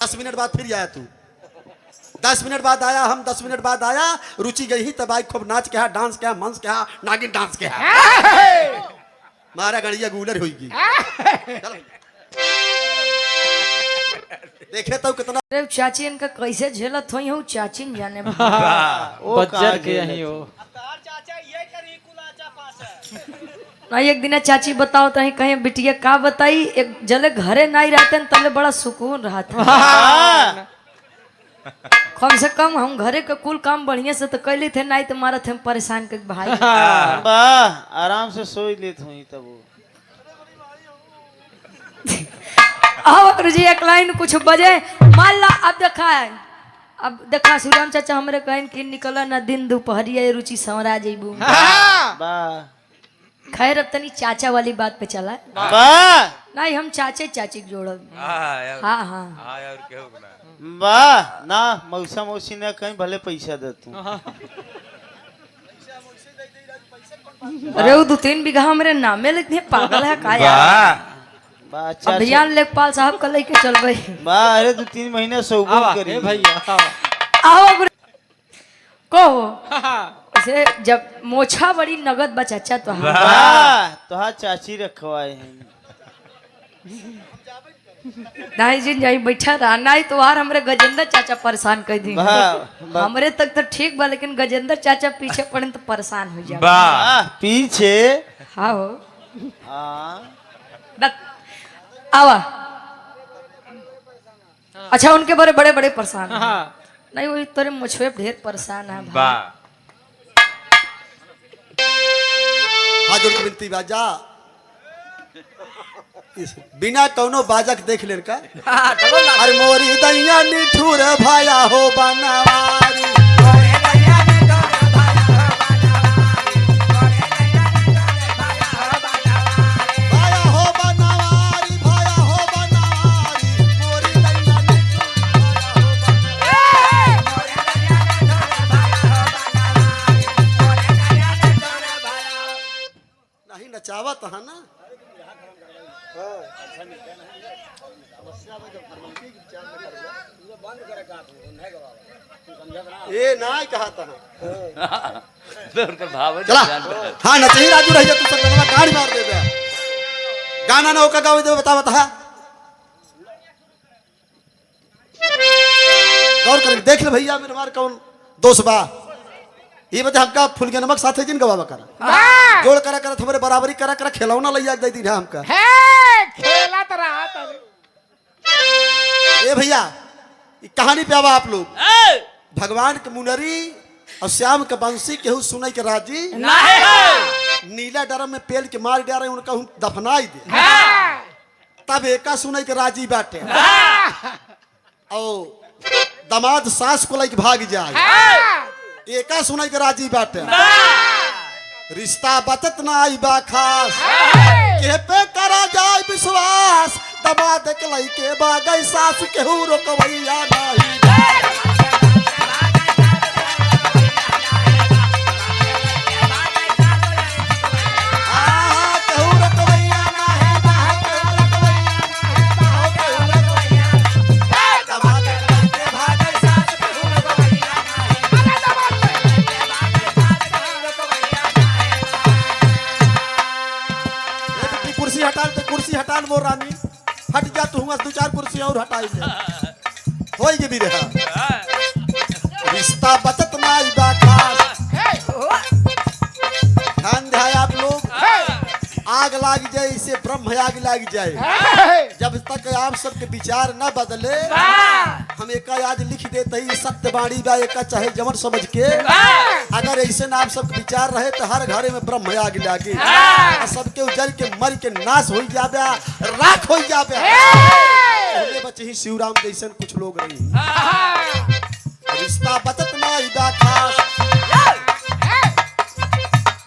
10 minute बाद फिर आया तू 10 मिनट बाद आया हम 10 मिनट बाद आया रुचि गई ही तब आई खूब नाच के डांस क्या मंच क्या नागिन डांस क्या मारा गड़िया गूलर होगी देखे तो कितना अरे चाची इनका कैसे झेलत हुई हूँ चाची न जाने बच्चर के यही हो नहीं एक दिन चाची बताओ तो कहीं बिटिया का बताई एक जले घरे नहीं रहते न तले बड़ा सुकून रहा था कम से कम हम घरे का कुल काम बढ़िया से तो कैले थे नहीं तो मारा थे परेशान कर भाई वाह आराम से सोई लेत हुई तब वो आओ गुरुजी एक लाइन कुछ बजे मान ला अब देखा है अब देखा सुराम चाचा हमरे कहन कि निकला ना दिन दोपहरिया रुचि संवरा जेबू वाह खैर अब तनी चाचा वाली बात पे चला वाह नहीं हम चाचे चाची के जोड़ब हाँ हाँ वाह ना मौसा मौसी ने कहीं भले पैसा दे तू अरे वो 2-3 बीघा हमरे नामे लिखने पागल है का यार वाह अच्छा अभियान लेखपाल साहब का लेके चल गए वाह अरे 2-3 महीने सौगुन करी भैया आओ गुरु को से जब मोछा बड़ी नगद बचाचा तो वाह तोहार चाची रखवाए हैं नहीं जी यही बैठा रहा नहीं तो यार हमरे गजेंद्र चाचा परेशान कर दी हमरे तक तो ठीक बा लेकिन गजेंद्र चाचा पीछे पड़े तो परेशान हो जाए वाह पीछे हाँ हो हाँ आवा अच्छा उनके बड़े बड़े बड़े परेशान नहीं वही तोरे मुझे ढेर परेशान है भाई हाजुर की बिनती बाजा बिना कौनो बाजक देख ले का अरे मोरी दैया निठुर भाया हो बनवारी भाया हो बनवारी भाया हो बनवारी मोरी दैया नहीं नचावत है ना ये ना कहा था चला हाँ नचही राजू रही तू सब जनवा गाड़ी मार दे गाना ना होगा गावे दे बता बता गौर कर देख ले भैया मेरे मार कौन दोस्त बा ये बता हमका फुल के नमक साथे जिन गवावा कर जोड़ करा कर तुम्हारे बराबरी करा कर खिलौना लैया दे दी हमका खेला तो रहा था ए भैया कहानी पे आवा आप लोग भगवान के मुनरी और श्याम के बंसी केहू सुनाई के राजी नीला डरम में पेल के मार डारे उनका दफनाई दे तब एका सुनाई के राजी बाटे और दमाद सास को लेके भाग जाए एका सुनाई के राजी बाटे रिश्ता बचत ना आई बा खास के पे करा जाए विश्वास दमाद के लइके बागई सास केहू रोकवैया नहीं कुर्सी हटा वो रानी हट जा तू 2-4 कुर्सी और हटाई ले होई भी रहा रिश्ता बचत ना बा खास ध्यान दे आप लोग आग लाग जाए इसे ब्रह्म आग लाग जाए जब तक आप सबके विचार न बदले हम एक आज लिख देते ही सत्यवाणी बा एक चाहे जमन समझ के अगर ऐसे ना आप सबके विचार रहे तो हर घरे में ब्रह्म आग लागे सबके उजल के मर के नाश हो जाबे राख हो जाबे बच्चे ही शिवराम जैसे कुछ लोग रही रिश्ता बचत ना बा खास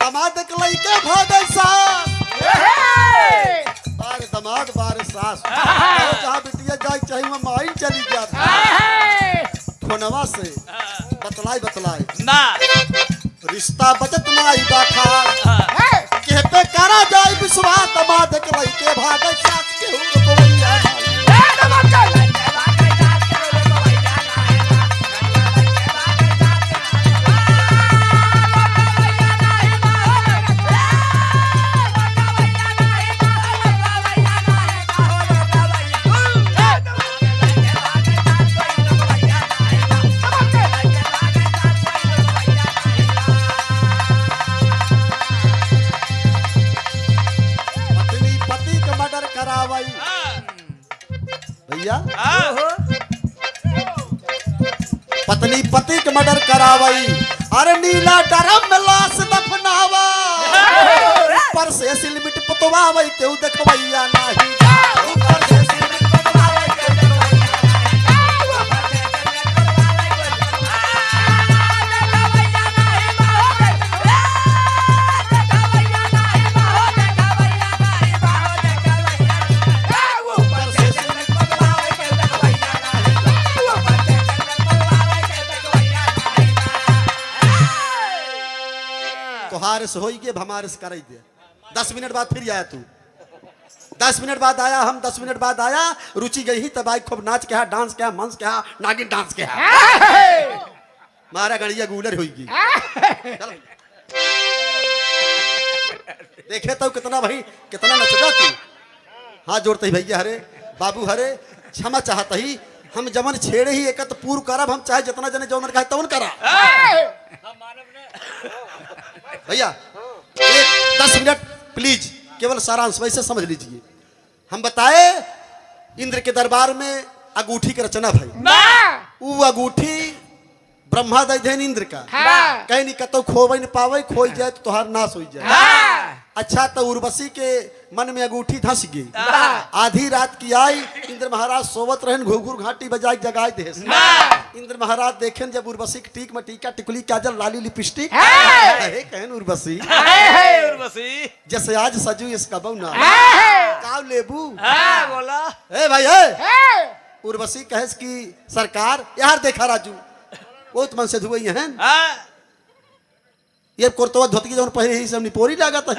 दमाद के लइके भागे सास बार दमाद बार सास जहाँ बिटिया जाए चाहे वहाँ माइन चली जाती फोनवा से बतलाई ना रिश्ता बचत ना बा खास के पे करा जाए विश्वास दमाद के लइके भागे सास के अपनी पति के मर्डर करावई, अरे नीला ड्रम में लाश दफनावा, ऊपर से सिलमिट पुतवावई केहू देखवैया नाही, ऊपर से सिलमिट पुतवावई केहू तोहार से होई के हमारे से कराई दे। 10 मिनट बाद फिर आया तू, 10 मिनट बाद आया, हम 10 मिनट बाद आया, रुचि गई ही तब आई, खूब नाच के डांस के मंच के नागिन डांस के मारा गड़िया गूलर होगी। देखे तो कितना भाई कितना नचदा तू, हाथ जोड़ते ही भैया हरे बाबू हरे क्षमा चाहता ही, हम जमन छेड़े ही एक पूर्व करब, हम चाहे जितना जने जौन कहे तवन करा भैया। 10 मिनट प्लीज, केवल सारांश वैसे समझ लीजिए। हम बताए इंद्र के दरबार में अंगूठी की रचना भाई, वो अंगूठी ब्रह्मा दे देन इंद्र का, कहीं नहीं कतो खोवे न पावे, खोई जाए तो तुहार नाश हो जाए। अच्छा तो उर्वशी के मन में अंगूठी धंस गई, आधी रात की आई, इंद्र महाराज सोवत रहन, घुघुर घाटी बजाई जगाए देश। इंद्र महाराज देखें जब उर्वशी के टीक में टीका टिकुली काजल लाली लिपस्टिक, कहन उर्वशी जैसे आज सजू इसका बउना का लेबू बोला ए भाई उर्वशी कहे कि सरकार यार देखा राजू बहुत मन से धुए हैं, ये कुर्तवा धोती जौन पहरे ही सब निपोरी लागत है,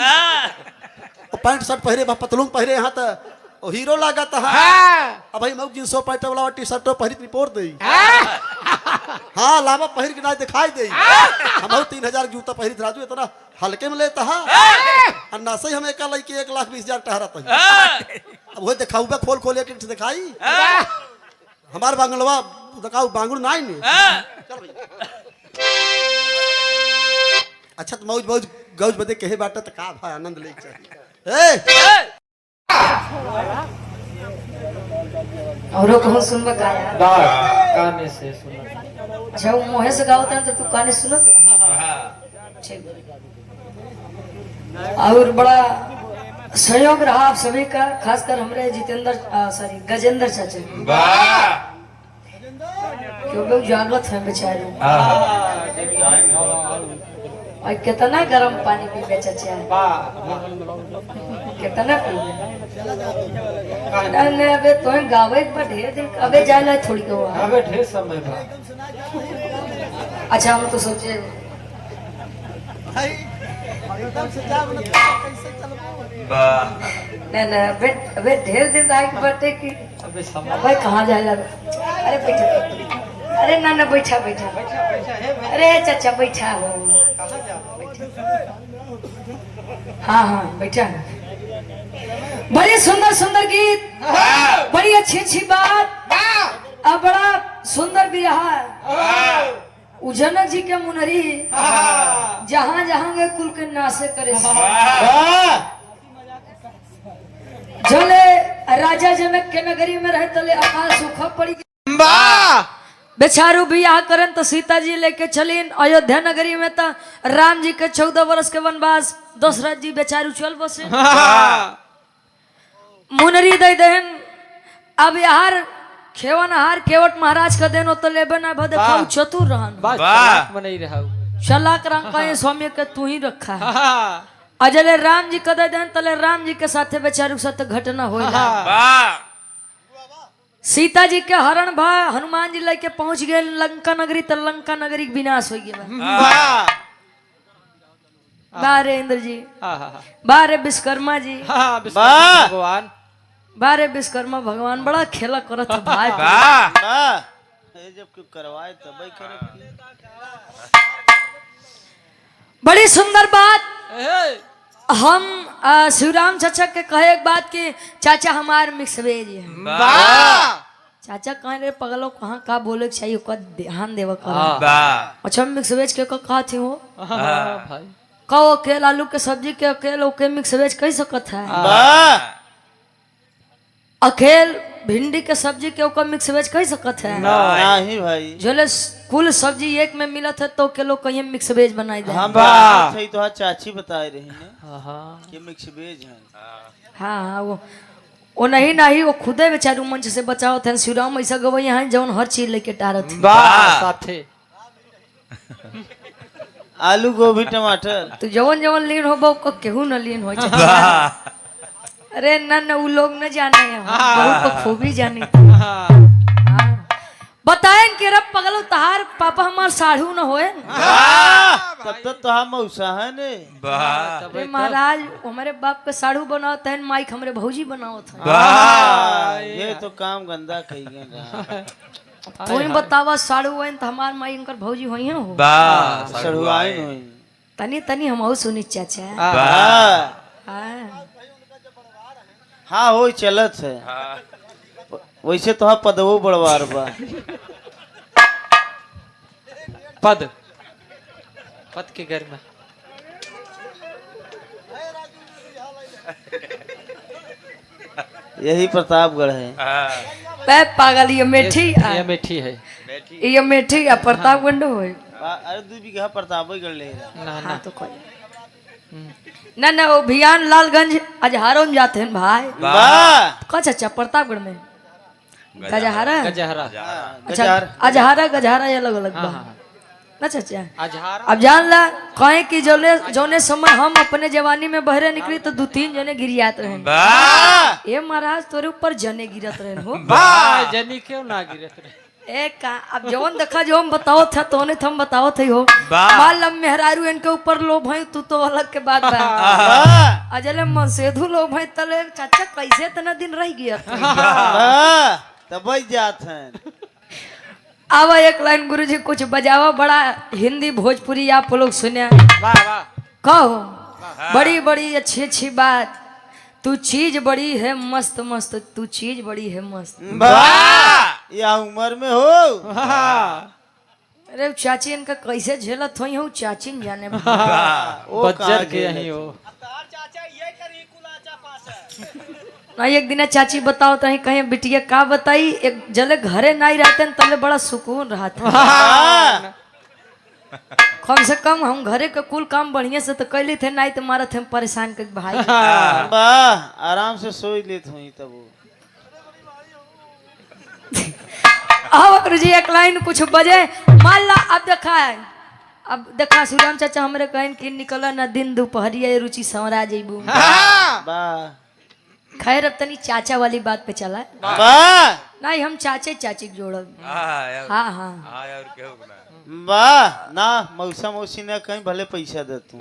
और पैंट शर्ट पहरे पतलून पहरे यहाँ तो हीरो लागत है। अब भाई मऊ जींसो पैंट वाला टी शर्ट पहरी निपोर दे, हाँ लावा पहर के ना दिखाई दे, हम 3000 जूता पहरी राजू इतना हल्के में लेता है, अन्ना से हम एक लड़की 1,20,000 टहरत है। अब वो दिखाऊ खोल खोल एक दिखाई, हमार बांगलवा दिखाऊ बांगुल ना ही अच्छा तो मौज मौज गौज बदे कहे बाटा तो का भाई आनंद ले चाहिए। औरो कहूं सुनबा का यार, काने से सुना। अच्छा वो मोहे से गावत है तो तू काने सुनत ठीक। और बड़ा सहयोग रहा आप सभी का, खासकर हमरे जितेंद्र सॉरी गजेंद्र चाचा, क्योंकि जागत है बेचारे, और कितना गर्म पानी पी के चाचा, कितना पी अबे तो गावे पर ढेर दिन अबे जाला थोड़ी को अबे ढेर समय बा। अच्छा हम तो सोचे नहीं अबे ढेर दिन आए के बटे की अबे समय भाई कहाँ जाए लगा, अरे बैठा, अरे ना बैठा बैठा, अरे चाचा बैठा हो, हाँ हाँ बैठा। बड़ी सुंदर सुंदर गीत, बड़ी अच्छी अच्छी बात, अब बड़ा सुंदर बिरहा उजनक जी के मुनरी, जहाँ जहाँ गए कुल के नासे करे, जले राजा जनक के नगरी में रहे तले अकाल सूखा पड़ी, बेचारू बियाह करन तो सीता जी लेके चलीन अयोध्या नगरी में, तो राम जी के 14 वर्ष के वनवास, दशरथ जी बेचारू चल बसे, मुनरी दे देन। अब यार खेवन हार केवट महाराज का देनो तो लेबे ना भदे खाऊ चतुर रहन, बस चलाक बनै रहौ, चलाक रंग का स्वामी के तू ही रखा है। अजले राम जी का दे देन तले राम जी के साथे बेचारू साथ घटना होइला, सीता जी के हरण भा, हनुमान जी लेके पहुंच गए लंका नगरी, तो लंका नगरी विनाश हो गया। बारे इंद्र जी, बारे विश्वकर्मा जी, भगवान, बारे विश्वकर्मा भगवान बड़ा खेला करत है भाई, जब क्यों करवाए तब ही करे। बड़ी सुंदर बात। हम शिवराम चाचा के कहे एक बात कि चाचा हमार मिक्स वेज है, चाचा कहे रे पगलो कहाँ का बोले के चाहिए का ध्यान देवा कर। अच्छा मिक्स वेज के कहा थी हो भाई, कहो अकेले आलू के सब्जी के अकेले ओके मिक्स वेज कह सकत है, अकेल भिंडी के सब्जी के ऊपर मिक्स वेज कह सकत है नहीं भाई जोले कुल सब्जी एक में मिलत है तो के लोग कहीं मिक्स वेज बनाई दे। हम बात सही तो हाँ चाची बता रही है हाँ कि मिक्स वेज है। हाँ हाँ वो नहीं वो खुदे बेचारू मंच से बचाओ थे शिवराम ऐसा गवई हैं जौन हर चीज लेके टारत थे। वाह साथे आलू गोभी टमाटर तू जवन जवन लीन हो को केहू न लीन हो अरे न उ लोग न जाने हैं, हम बहुत खूबी जानी हाँ हाँ। बताएं कि रब पगलो तहार पापा हमार साढ़ू न होए तब तक तो हम मौसा है ने अरे महाराज हमारे बाप के साढ़ू बनावत है माइक हमरे भौजी बनावत है। ये तो काम गंदा कही तू ही बतावा साढ़ू हुए तो हमार माई उनकर भौजी हुई हो सड़ुआई नहीं तनी तनी हम सुनी चाचा हाँ। हाँ हो चलत है वैसे तो हाँ पदवो बड़वार बा पद पद के घर में यही प्रतापगढ़ है बे पागल ये मेठी ये मिठी है ये मेठी या प्रतापगढ़ होए अरे 2 बीघा प्रतापगढ़ ले ना हाँ ना तो कोई ना वो भियान लालगंज अजहारों में जाते हैं भाई वाह का चाचा प्रतापगढ़ में गजहारा गजहरा अच्छा अजहारा गजहारा अलग अलग बा ना चाचा अजहारा अब जान ला कहे कि जोने समय हम अपने जवानी में बहरे निकली तो 2-3 जने गिरियात रहे ये महाराज तोरे ऊपर जने गिरत रहे हो वाह जनी क्यों ना गिरत रे एक अब जवन देखा जो हम बताओ था तो ने हम बताओ थे हो मालम मेहरारू इनके ऊपर लोभ है तू तो अलग के बात बा अजले मसेधु लोभ है तले चाचा कैसे तना दिन रह गया तब जात हैं आवा एक लाइन गुरुजी कुछ बजावा बड़ा हिंदी भोजपुरी आप लोग सुने वाह वाह कहो बड़ी बड़ी अच्छी अच्छी बात तू चीज बड़ी है मस्त मस्त तू चीज बड़ी है मस्त या उम्र में हो अरे चाची इनका कैसे झेलत हो हूँ चाची न जाने वो बज्जर के यही हो ना एक दिन चाची बताओ तो कहीं बिटिया का बताई एक जले घरे नहीं रहते तले बड़ा सुकून रहा था कम से कम हम घरे का कुल काम बढ़िया से तो कैली थे नहीं तो मारा थे परेशान कर भाई वाह आराम से सोई लेत हुई तब आओ गुरुजी एक लाइन कुछ बजे मान ला अब देखा है अब देखा सुराम चाचा हमरे कहीं कि निकला ना दिन दोपहरिया रुचि संवरा जेबू वाह खैर अब तनी चाचा वाली बात पे चला वाह नहीं हम चाचे चाची के जोड़ब हाँ हाँ वाह ना मौसा मौसी ने कहीं भले पैसा दे तू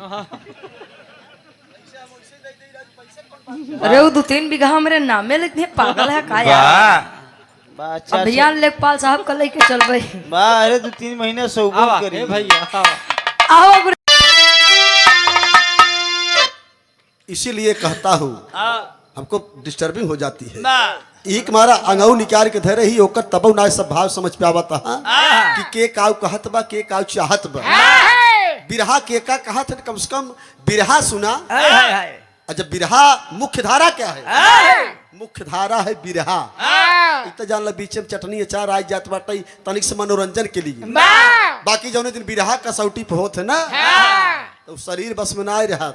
अरे वो 2-3 बीघा हमरे नामे लिखने पागल है का यार वाह अच्छा अभियान लेखपाल साहब का लेके चल भाई वाह अरे 2-3 महीने सोबत करी भैया आओ गुरु इसीलिए कहता हूँ हमको डिस्टर्बिंग हो जाती है एक मारा अंगऊ निकाल के धरे ही ओकर तब ना सब भाव समझ पे आवता कि के काउ कहत बा के काउ चाहत बा बिरहा के का कहत है कम से कम बिरहा सुना अच्छा बिरहा मुख्य धारा क्या है मुख्य धारा है बिरहा इत जान ला बीच में चटनी अचार आई जात बाटे तनिक से मनोरंजन के लिए बाकी जौने दिन बिरहा कसौटी पे होत है ना तो शरीर बस में ना रहा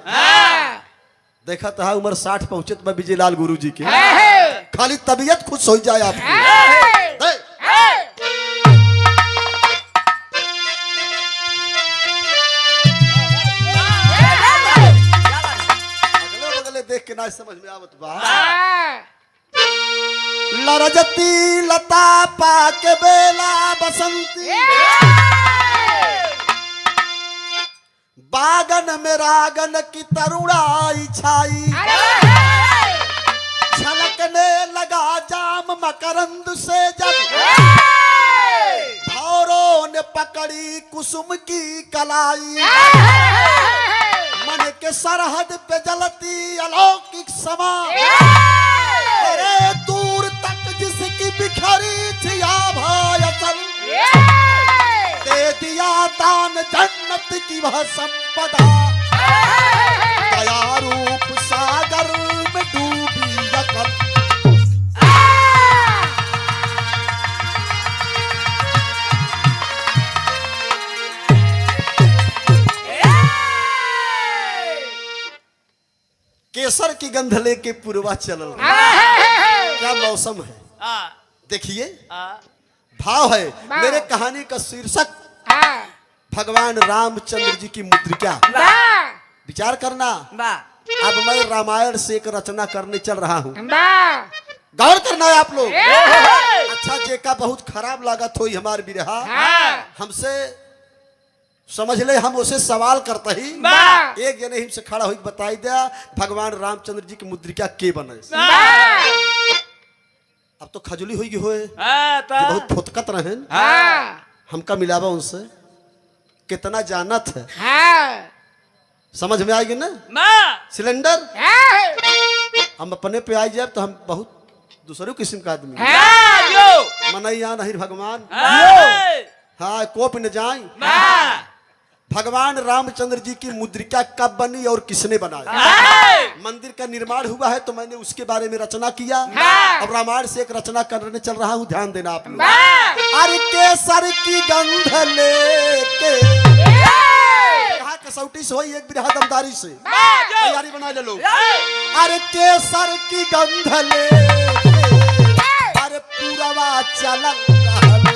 देखा था उम्र 60 पहुंचत बा विजयलाल गुरु जी के खाली तबीयत खुश हो जाए आपकी अगले बगले देख के ना समझ में आवत बा लरजती लता पाक बेला बसंती बागन में रागन की तरुणाई छाई छलकने लगा जाम मकरंद से जब भौरों ने पकड़ी कुसुम की कलाई मन के सरहद पे जलती अलौकिक समा अरे दूर तक जिसकी बिखरी थी आभा चल दे दिया दान जन्नत की वह संपदा दया रूप सागर में डूबी अकल केसर की गंध लेके पूर्वा चलल। क्या मौसम है, देखिए भाव है। मेरे कहानी का शीर्षक भगवान रामचंद्र जी की मुद्रिका। विचार करना, अब मैं रामायण से एक रचना करने चल रहा हूँ, गौर करना है आप लोग। अच्छा जेका बहुत खराब लागत हुई हमार बिरहा, हमसे समझ ले, हम उसे सवाल करते ही एक जने हमसे खड़ा हुई बताई दिया भगवान रामचंद्र जी की मुद्रिका के बने। अब तो खजुली हुई होए, बहुत फुतकत रहे, हमका मिलावा उनसे कितना जानत है, समझ में आएगी ना। सिलेंडर हम अपने पे आई जाए तो हम बहुत दूसरे किस्म का आदमी मनैया नहीं भगवान। हाँ कोप न जाए। भगवान रामचंद्र जी की मुद्रिका कब बनी और किसने बनाया? मंदिर का निर्माण हुआ है तो मैंने उसके बारे में रचना किया। अब रामायण से एक रचना करने चल रहा हूँ, ध्यान देना आप लोग। अरे केसर की गंध लेके कसौटी से होई एक बिरहा दमदारी से तैयारी बना ले लो। अरे केसर की गंध लेके अरे पूरवा चलल रहल।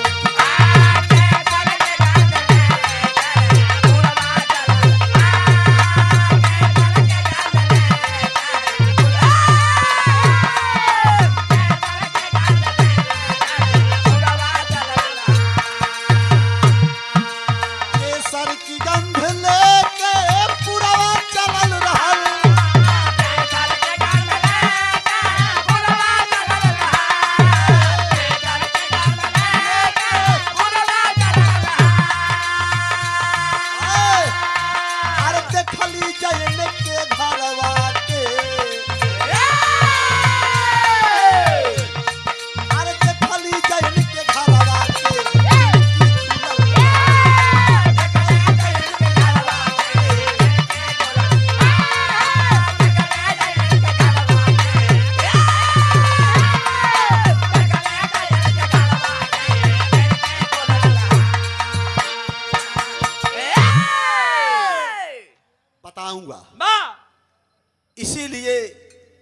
इसीलिए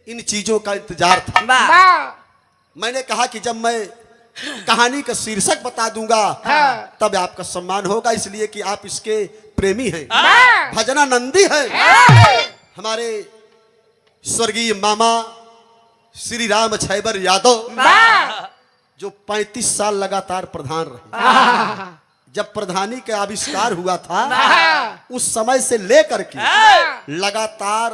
इन चीजों का इंतजार था। मैंने कहा कि जब मैं कहानी का शीर्षक बता दूंगा तब आपका सम्मान होगा, इसलिए कि आप इसके प्रेमी हैं, भजनानंदी हैं। हमारे स्वर्गीय मामा श्री राम छैबर यादव जो 35 साल लगातार प्रधान रहे। जब प्रधानी का आविष्कार हुआ था उस समय से लेकर के लगातार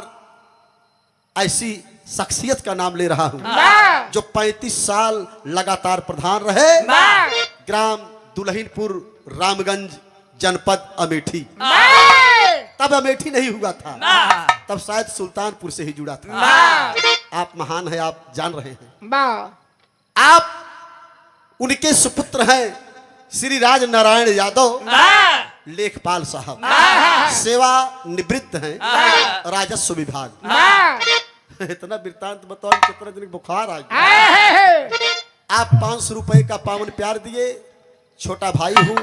ऐसी शख्सियत का नाम ले रहा हूं जो 35 साल लगातार प्रधान रहे। ग्राम दुल्हिनपुर रामगंज जनपद अमेठी। तब अमेठी नहीं हुआ था, तब शायद सुल्तानपुर से ही जुड़ा था। आप महान हैं, आप जान रहे हैं। आप उनके सुपुत्र हैं श्री राज नारायण यादव लेखपाल साहब, सेवा निवृत्त हैं राजस्व विभाग। इतना वृत्तांत बताओ, कितना दिन बुखार आ गया। आप 500 रुपए का पावन प्यार दिए। छोटा भाई हूँ,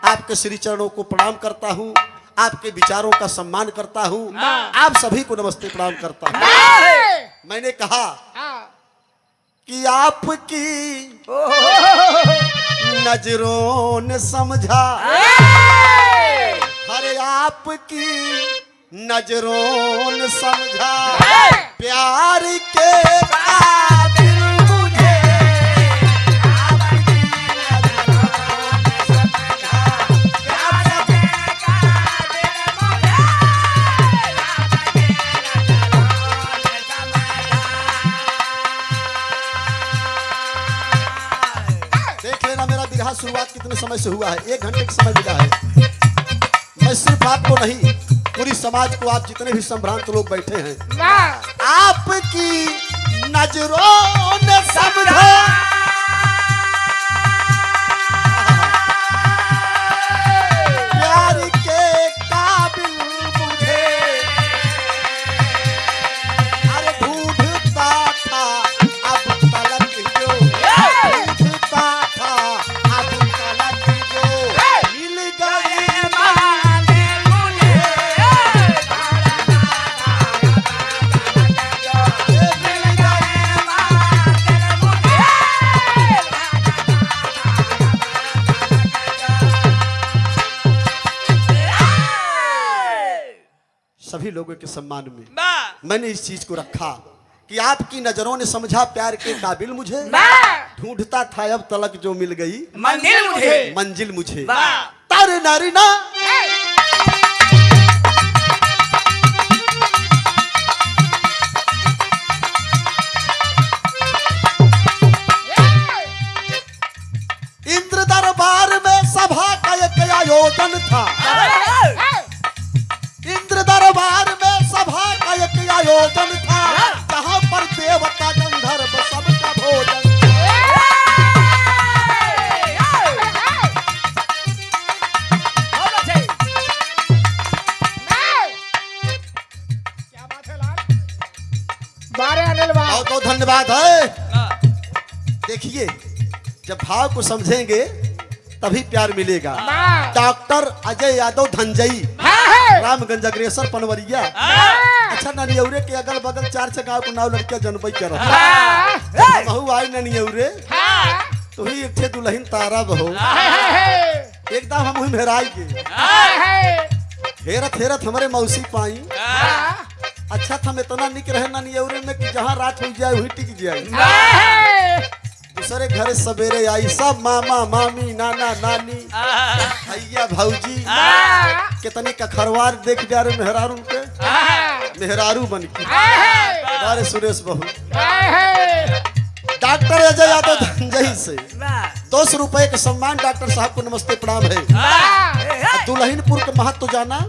आपके श्री चरणों को प्रणाम करता हूँ, आपके विचारों का सम्मान करता हूँ, आप सभी को नमस्ते प्रणाम करता हूँ। मैंने कहा कि आपकी नजरों ने समझा, अरे आपकी नजरों ने समझा, प्यार के काबिल मुझे आपकी नजरों ने समझा, प्यार के काबिल मुझे आपकी नजरों ने समझा। देख लेना मेरा बिरहा शुरुआत कितने समय से हुआ है, 1 घंटे का समय मिला है। मैं सिर्फ आपको नहीं, पूरी समाज को, आप जितने भी संभ्रांत लोग बैठे हैं, आपकी नजरों ने समझा, प्यार के काबिल मुझे अरे ढूंढता था अब तलक जो, ढूंढता था अब तलक जो मिल गई। सभी लोगों के सम्मान में मैंने इस चीज को रखा कि आपकी नजरों ने समझा प्यार के काबिल मुझे, ढूंढता था अब तलक जो मिल गई मंजिल मुझे तारे नारी ना। इंद्र दरबार में सभा का एक आयोजन था, इंद्र दरबार में सभा का एक आयोजन था, जहां पर देवता गंधर्व सबका भोजन। बहुत बहुत धन्यवाद है। देखिए जब भाव को समझेंगे तभी प्यार मिलेगा। डॉक्टर अजय यादव धनजई, रामगंज अग्रेसर पनवरिया। अच्छा ननियौरे के अगल बगल 4 गांव को नाव लड़कियां जनबई कर बहु आई ननियौरे तो ही एक दुल्हन तारा बहो एकदम हम मेहराई के हेरत हेरत हमारे मौसी पाई। अच्छा था इतना निक रहे ननियौरे में कि जहाँ रात हो जाए वही टिक जाए। दूसरे घर सवेरे आई सब मामा मामी नाना नानी भैया भौजी कितनी कखरवार देख जा रहे मेहरारू के मेहरारू बन के हमारे सुरेश बहू। डॉक्टर अजय यादव धनजई से 200 रुपए के सम्मान। डॉक्टर साहब को नमस्ते प्रणाम है। दुल्हनपुर के महत्व जाना।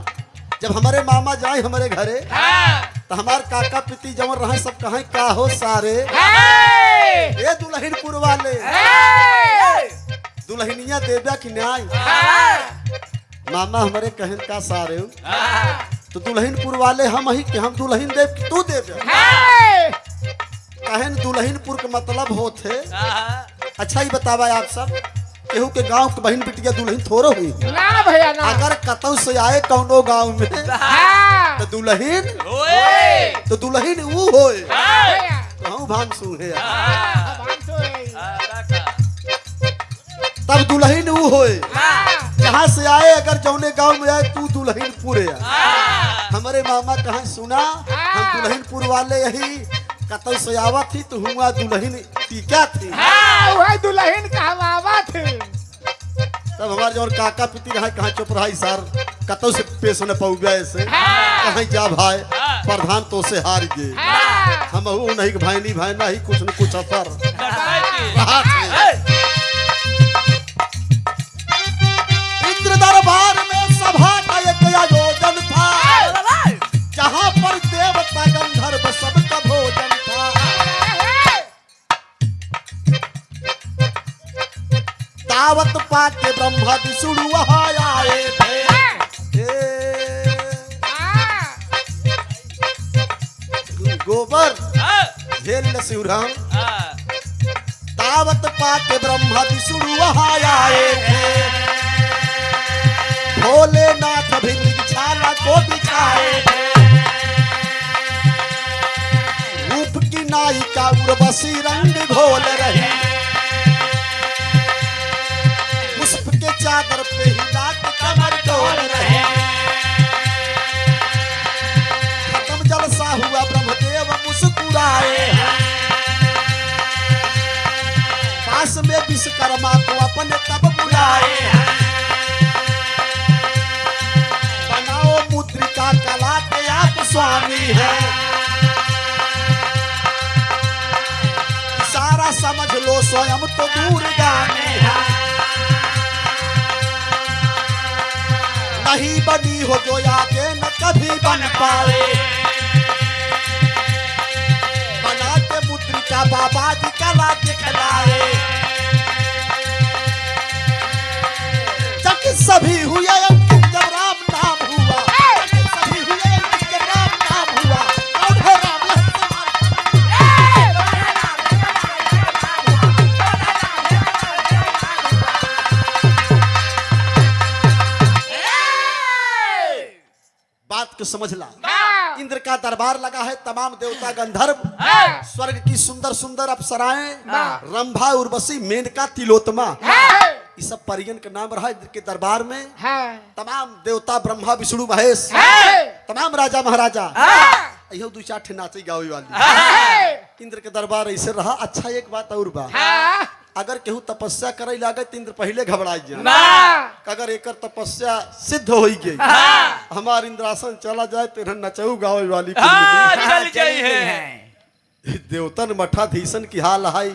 जब हमारे मामा जाए हमारे घरे तो हमारे काका पिती जमर रहे सब कहें का हो सारे ये दुल्हनपुर वाले दुल्हनिया देव्या की न्याय। मामा हमारे कहन का सारे तो दुल्हनपुर वाले हम ही कि हम दुल्हन देव तू देव्या कहन दुल्हनपुर के मतलब होते। अच्छा ही बतावा आप सब केहू के गांव के बहन बिटिया दुल्हन थोड़ो हुई ना भैया ना। अगर कतौ से आए कौनो गांव में तो दुल्हन ऊ होए तो हम भांसू है तब दुल्हन ऊ होए जहाँ से आए अगर जौने गांव में आए तू दुल्हनपुर है। हमारे मामा कहाँ सुना हम दुल्हनपुर वाले यही कतौ से आवा थी तो हुआ दुल्हन टीका थी दुल्हन कहवावा थी। तब हमारे जो काका पिती रहा कहाँ चुप रहा सर कतौ से पेश न पौ गए से कहीं जा भाई प्रधान तो से हार गए हम नहीं भाई नहीं भाई ना ही कुछ न कुछ असर रहा थे। इंद्र दरबार में सभा का एक आयोजन था, जहाँ पर देवता गंधर्व सबका भोजन था। दावत पाके ब्रह्मा विष्णु वहाँ आए थे। गोबर झेल न शिवराम। दावत पाके ब्रह्मा विष्णु वहाँ आए थे। भोलेनाथ भी छाला को बिछाए थे। रूप की नायिका उर्वशी रंग घोल रही, पुष्प के चादर पे ही रात कमर डोल रही। खत्म जलसा हुआ ब्रह्मदेव मुस्कुराए। पास में विश्वकर्मा को अपने तब बुलाए। बनाओ मुद्रिका कला के आप स्वामी है। सारा समझ लो स्वयं तो दूरगामी है। नहीं बनी हो जो आगे न कभी बन पाए। बना के मुद्रिका बाबा जी कला दिखलाए। जब सभी हुए अंकित जब राम नाम हुआ, जब सभी हुए अंकित जब राम नाम हुआ, कौन है राम बात को समझ ला। इंद्र का दरबार लगा है, तमाम देवता गंधर्व, स्वर्ग की सुंदर सुंदर अप्सराएं, रंभा उर्वशी मेनका तिलोत्मा, सब परियन का नाम रहा इंद्र के दरबार में। हाँ तमाम देवता ब्रह्मा विष्णु महेश, तमाम राजा महाराजा यो 2-4 ठे नाचे गावे वाली इंद्र के दरबार ऐसे रहा। अच्छा एक बात और बा, अगर केहू तपस्या करे लागे तो इंद्र पहले घबराई जाए। अगर एकर तपस्या सिद्ध हो गई हमार इंद्रासन चला जाए तो इन्हें नचऊ गावे वाली चल जाइए देवतन मठाधीशन की हाल है।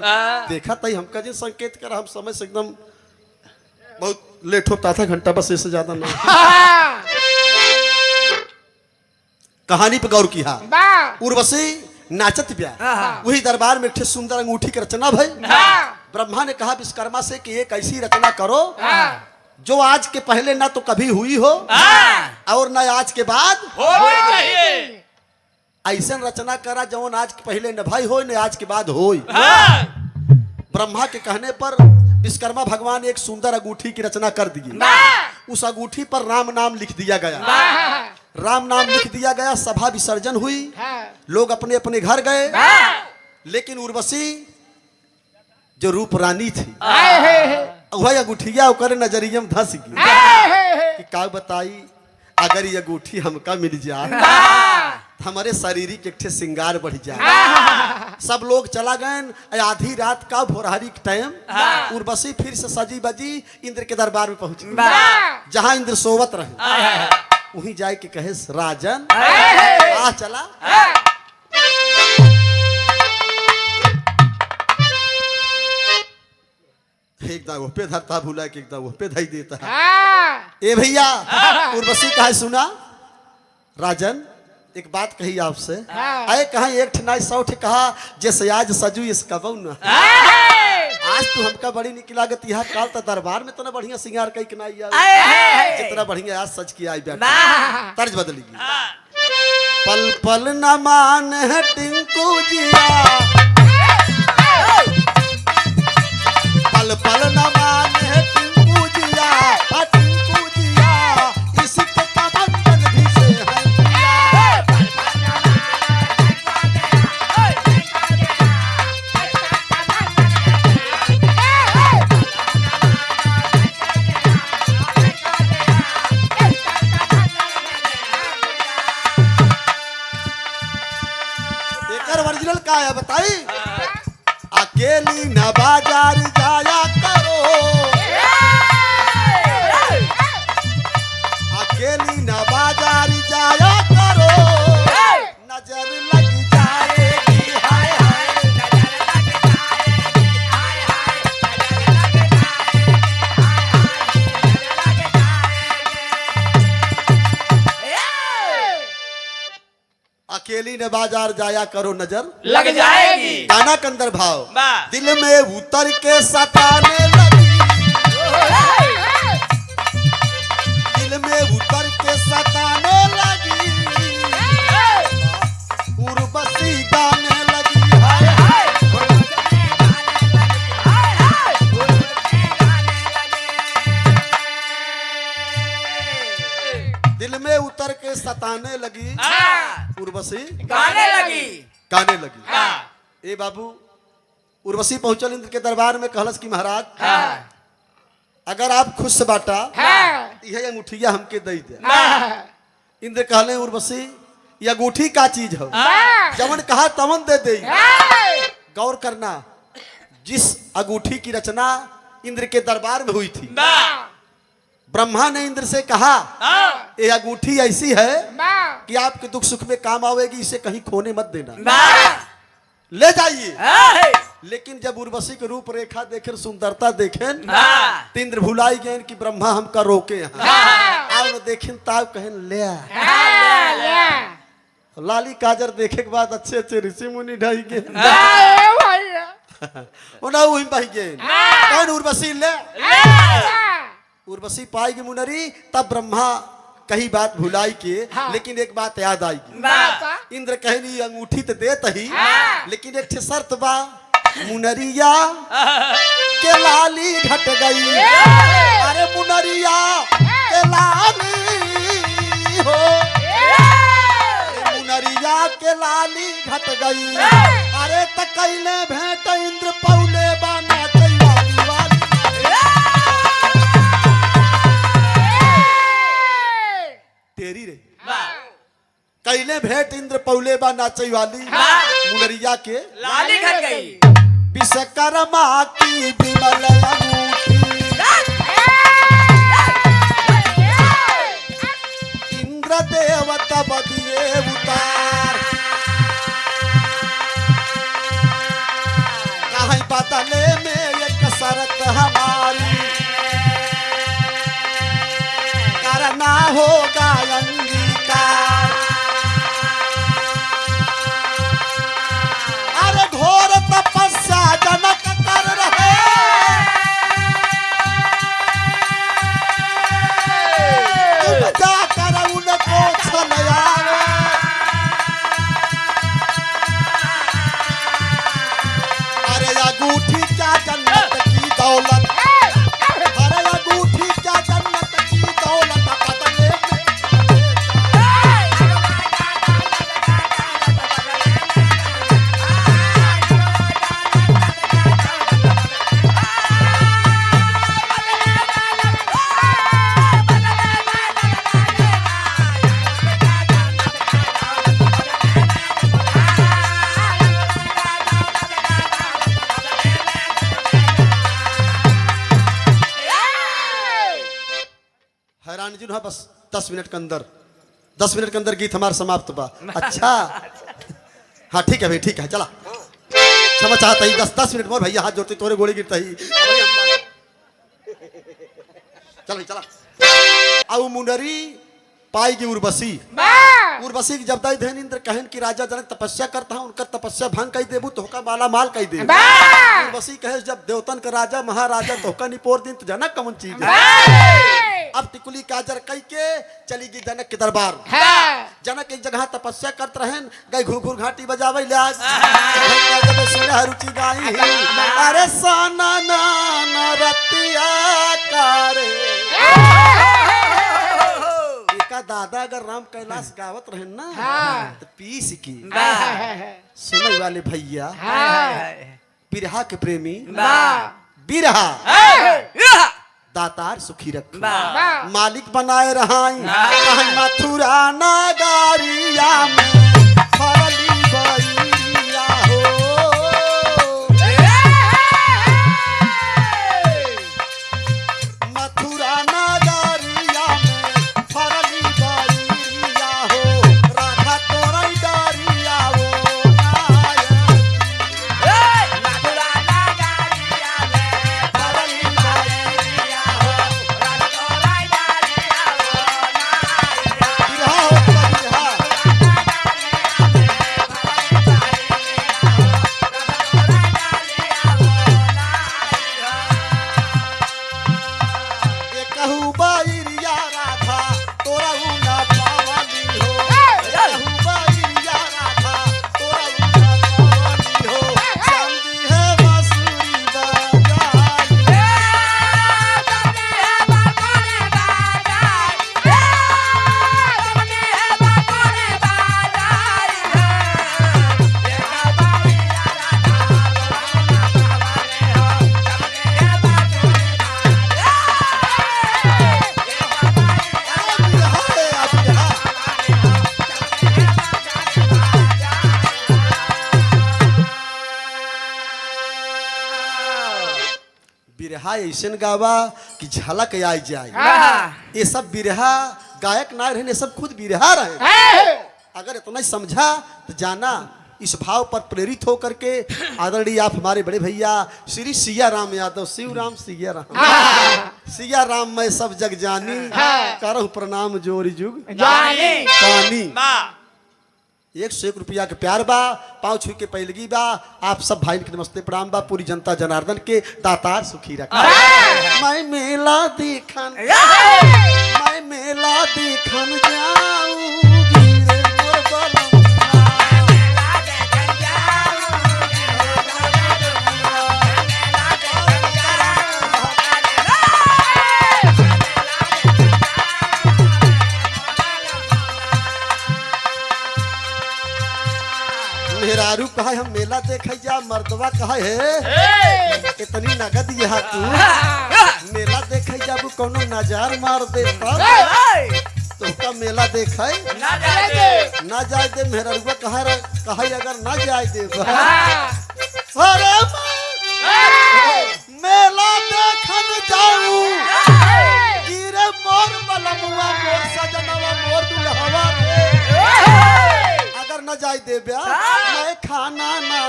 देखा तई हमका जी संकेत कर हम समय से एकदम बहुत लेट होता था, घंटा बस इससे ज्यादा ना। कहानी पे गौर किया। उर्वशी नाचत ब्या वही दरबार में एक सुंदर अंगूठी की रचना भई। ब्रह्मा ने कहा विश्वकर्मा से कि एक ऐसी रचना करो जो आज के पहले ना तो कभी हुई हो और ना आज के बाद हो चाहिए। ऐसा रचना करा जवन आज के पहले न भाई हो न आज के बाद हो। ब्रह्मा के कहने पर विश्वकर्मा भगवान एक सुंदर अंगूठी की रचना कर दी। उस अंगूठी पर राम नाम लिख दिया गया। राम नाम लिख दिया गया। सभा विसर्जन हुई, लोग अपने अपने घर गए। लेकिन उर्वशी जो रूप रानी थी वह अंगूठिया ओकर नजरिया में धस गई। का बताई अगर ये अंगूठी हमका मिल जाए हमारे शारीरिक एक ठे श्रृंगार बढ़ जाए। सब लोग चला गए। आधी रात का भोरहरी के टाइम उर्वशी फिर से सजी बजी इंद्र के दरबार में पहुंची, जहां इंद्र सोवत रहे। वहीं जाए के कहे राजन आ चला। एकदम वो पे धरता भूला कि एकदम वो पे धई देता है। ए भैया उर्वशी कहा सुना राजन एक बात कही आपसे। आए कहा एक ठनाई 100 ठे कहा जैसे आज सजू इसका बउन आज तू हमका बड़ी निक लागत यहाँ काल तो दरबार में तो ना बढ़िया सिंगार कई कनाई जितना बढ़िया आज सच की आई बैठा तर्ज बदली पल पल न मान है टिंकू जिया पल पल न मान है टिंकू जिया टिंकू जिया इसके कमंडल भी से है एकर ओरिजिनल का है बताई। अकेली न बाजार जाया करो अकेली न बाजार जाया करो नजर लग जाएगी हाय हाय अकेली न बाजार जाया करो नजर लग जाएगी। गाना के अंदर भाव वाह। दिल में उतर के सताने लगी दिल में उतर के सताने लगी उर्वशी गाने लगी हाय हाय दिल में उतर के सताने लगी उर्वशी गाने लगी। ए बाबू उर्वशी पहुंचल इंद्र के दरबार में कहलस कि महाराज अगर आप खुश से बाटा यह अंगूठिया हमके दे दे। इंद्र कहले उर्वशी यह अंगूठी का चीज हो जवन कहा तवन दे दे। गौर करना जिस अंगूठी की रचना इंद्र के दरबार में हुई थी ब्रह्मा ने इंद्र से कहा ये अंगूठी ऐसी है कि आपके दुख सुख में काम आवेगी, इसे कहीं खोने मत देना, ले जाइए। लेकिन जब उर्वशी के रूप रेखा देखे सुंदरता देखें तो इंद्र भुलाई गए कि ब्रह्मा हमका रोके हैं देखें ताब कहन ले लाली काजर देखे के बाद अच्छे अच्छे ऋषि मुनि ढाई गए उर्वशी ले उर्वशी पाएगी मुनरी। तब ब्रह्मा कही बात भुलाई के लेकिन एक बात याद आएगी। इंद्र कहनी अंगूठी तो देत ही लेकिन एक ठे शर्त बा मुनरिया के लाली घट गई। अरे मुनरिया के लाली हो मुनरिया के लाली घट गई। अरे तकैले भेंट इंद्र पौले बाना वाली वाली कैले भेंट इंद्र पौले बा नाचई वाली मुनरिया के लाली घर गई विश्वकर्मा की विमल अंगूठी इंद्र देवता बदिए उतार कहीं बदले में एक शरत हमारी करना होगा अंगीकार अरे घोर तपस्या जनक कर रहे तुम जाकर उनको छलयाओ अरे अंगूठी क्या जन्नत की दौलत अरे अंगूठी क्या जन्नत की दौलत बदले में हैरान जी हाँ बस 10 मिनट के अंदर 10 मिनट के अंदर गीत हमारा समाप्त बा अच्छा हाँ ठीक है भाई ठीक है चला क्षमा चाहता ही 10 मिनट मोर भैया हाथ जोड़ते तोरे गोली गिरता ही चल भाई चला अब मुंडरी पाएगी उर्वशी उर्वशी की जब दाई धन इंद्र कहन की राजा जनक तपस्या करता है उनका तपस्या भंग कही देबू तो होका माला माल कही दे उर्वशी कहे जब देवतन का राजा महाराजा तो होका निपोर दिन तो जनक कौन चीज है अब टिकुली काजर कई के चली गई जनक के दरबार जनक एक जगह तपस्या करत रहन गई घुघुर घाटी बजावे लाज जब सुने रुचि गाई अरे साना ना रतिया करे का दादा अगर राम कैलाश गावत रहे ना तो पीस की सुनने वाले भैया बिरहा के प्रेमी बिरहा दातार सुखी रख मालिक बनाए रहाई मथुरा नगरिया में फरली बइया हो मथुरा नगरिया में फरली बइया हो राधा तोरा डरिया हो बिरहा ऐसन गावा कि झलक आई जाए ये सब बिरहा गायक ना रहे सब खुद बिरहा रहे अगर इतना समझा तो जाना इस भाव पर प्रेरित होकर के आदरणीय आप हमारे बड़े भैया श्री सिया राम यादव शिव राम सिया राम मैं सब जग जानी करहु प्रणाम जोरी जुग पानी 101 रुपया के प्यार बा पाँव छू के पैलगी बा आप सब भाई के नमस्ते प्रणाम बा पूरी जनता जनार्दन के दातार सुखी रखा मैं मेला देखन जाऊंगी रे मोर बलम मेहरारू कहा हम मेला देखे जा मर्दवा कहा है इतनी नगद यहाँ तू मेला देखे जा कोनो नजार मार दे तब तुमका मेला देखा ना जाए दे ना जाए दे मेहरुआ कहा अगर ना जाए दे अरे मेला देखन जाऊं गिरे मोर बलमुआ मोर सजनवा मोर दुल्हवा रे अगर न जाए दे ब्या मैं खाना ना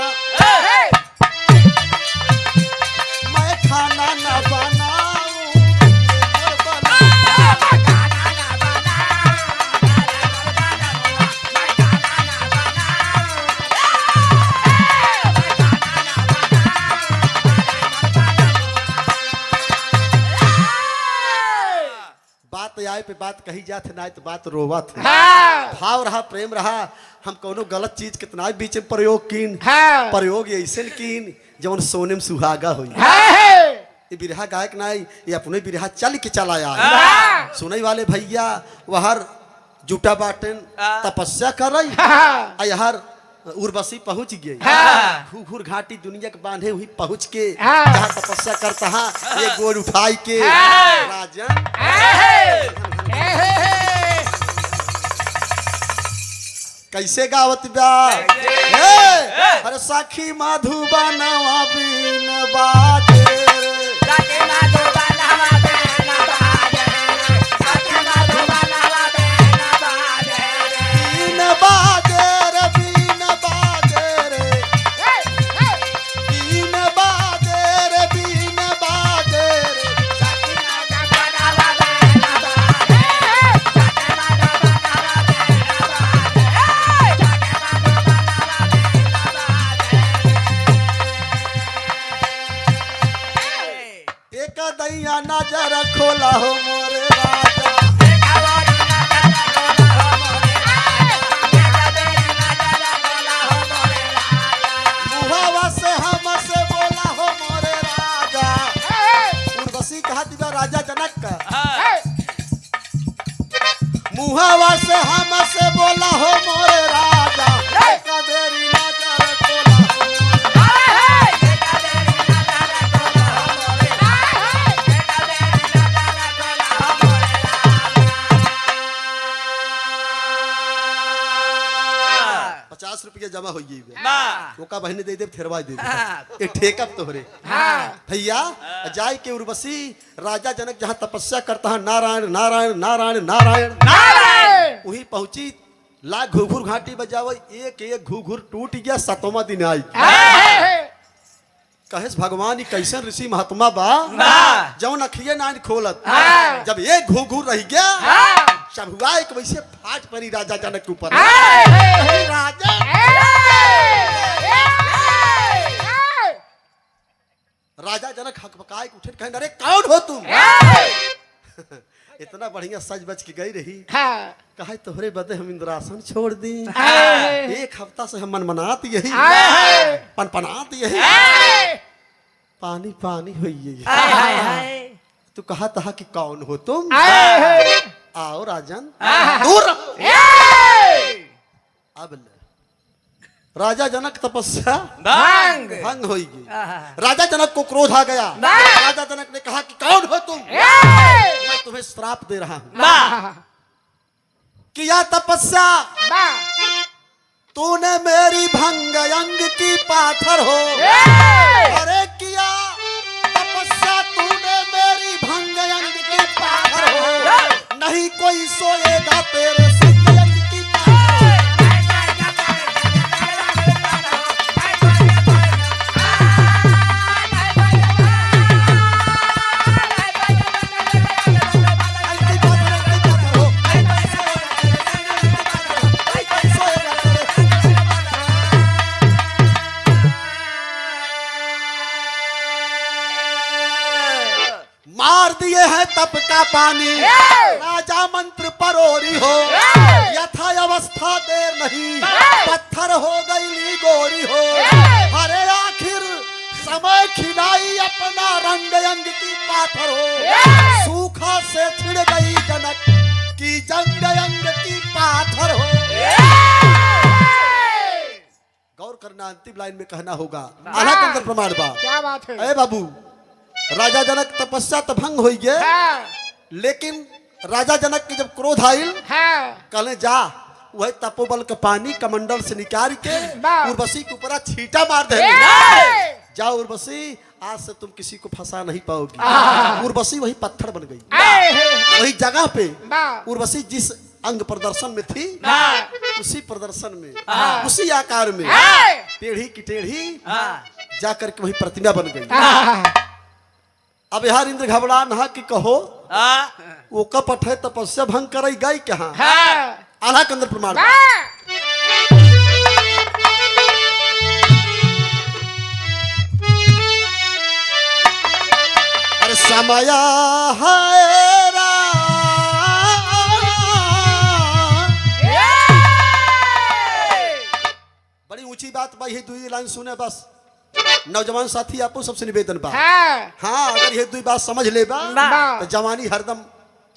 बनाऊं मोर बात आए पे बात कही जात ना तो बात रोवत भाव रहा प्रेम रहा हम कोनो गलत चीज कितना बीच में प्रयोग कीन प्रयोग ऐसे कीन जवन सोने में सुहागा हुई ये बिरहा गायक ना ये अपने बिरहा चल के चला आया सुनई वाले भैया वहर जुटा बाटन तपस्या कर रही यार उर्वशी पहुंच गई घूघूर घाटी दुनिया के बांधे हुई पहुंच के जहाँ तपस्या करता है ये गोल उठाई के राजन कैसे गावत बा अरे साखी मधुबनवा बिन बाजे बिन बाजे रे बिन बाजे रे बिन बाजे रे बिन बाजे रे एक दैया नजर खोला हो मोरे राजा मुहावा से हमसे बोला हो मोरे राजा उर्वशी कहा दिया राजा जनक का मुहावा से हमसे बोला हो मोरे राजा एक मेरी नजर खोला हो ₹50 जमा हो गई ओका बहने दे दे थेरवा दे दे एक ठेकब तोहरे भैया जाय के उर्वशी राजा जनक जहाँ तपस्या करता है नारायण नारायण नारायण नारायण नारायण वही पहुंची ला घुघुर घाटी बजावे एक एक घुघुर टूट गया 7वां दिन आई कहेस भगवान ये कैसन ऋषि महात्मा बा जौन अखिए नान खोलत जब एक घुघुर रह गया सब हुआ एक वैसे फाट पड़ी राजा जनक के ऊपर राजा राजा जनक हकबकाए के उठे कहे अरे कौन हो तुम इतना बढ़िया सज बच के गई रही कहे तोहरे बदे हम इंद्रासन छोड़ दी एक हफ्ता से हम मनमनात यही पनपनात यही पानी पानी हुई तू कहा था कि कौन हो तुम आओ राजन दूर अब राजा जनक तपस्या भंग हो गई राजा जनक को क्रोध आ गया राजा जनक ने कहा कि कौन हो तुम मैं तुम्हें श्राप दे रहा हूं किया तपस्या तूने मेरी भंग अंग की पाथर हो अरे किया तपस्या तूने मेरी भंग अंग की पाथर हो नहीं कोई सोएगा तेरे संग अंग की पाथर मार दिए हैं तप का पानी राजा मंत्र परोरी हो यथा अवस्था देर नहीं पत्थर हो गई गोरी हो अरे आखिर समय खिलाई अपना रंग अंग की पाथर हो सूखा से छिड़ गई जनक की जंग अंग की पाथर हो गौर करना अंतिम लाइन में कहना होगा आला के अंदर प्रमाण बा क्या बात है अरे बाबू राजा जनक तपस्या तो भंग हो गए लेकिन राजा जनक के जब क्रोध आयल हाँ कहले जा वही तपोबल के पानी कमंडल से निकाल के वाह। उर्वशी के ऊपर छींटा मार दे ए! जाओ उर्वशी आज से तुम किसी को फंसा नहीं पाओगी। उर्वशी वही पत्थर बन गई ए! वही जगह पे वाह। उर्वशी जिस अंग प्रदर्शन में थी उसी प्रदर्शन में उसी आकार में ए! टेढ़ी की टेढ़ी जाकर के वही प्रतिमा बन गई। हाँ। अब यार इंद्र घबरा नहा कि कहो हाँ वो कपट है तपस्या भंग करे गई कहाँ हाँ। आधा के अंदर प्रमाण बा। वाह। अरे समय है बड़ी ऊंची बात भाई ये दुई लाइन सुने बस नौजवान साथी आपको सबसे निवेदन बा हाँ। हाँ अगर ये दुई बात समझ ले बा वाह। तो जवानी हरदम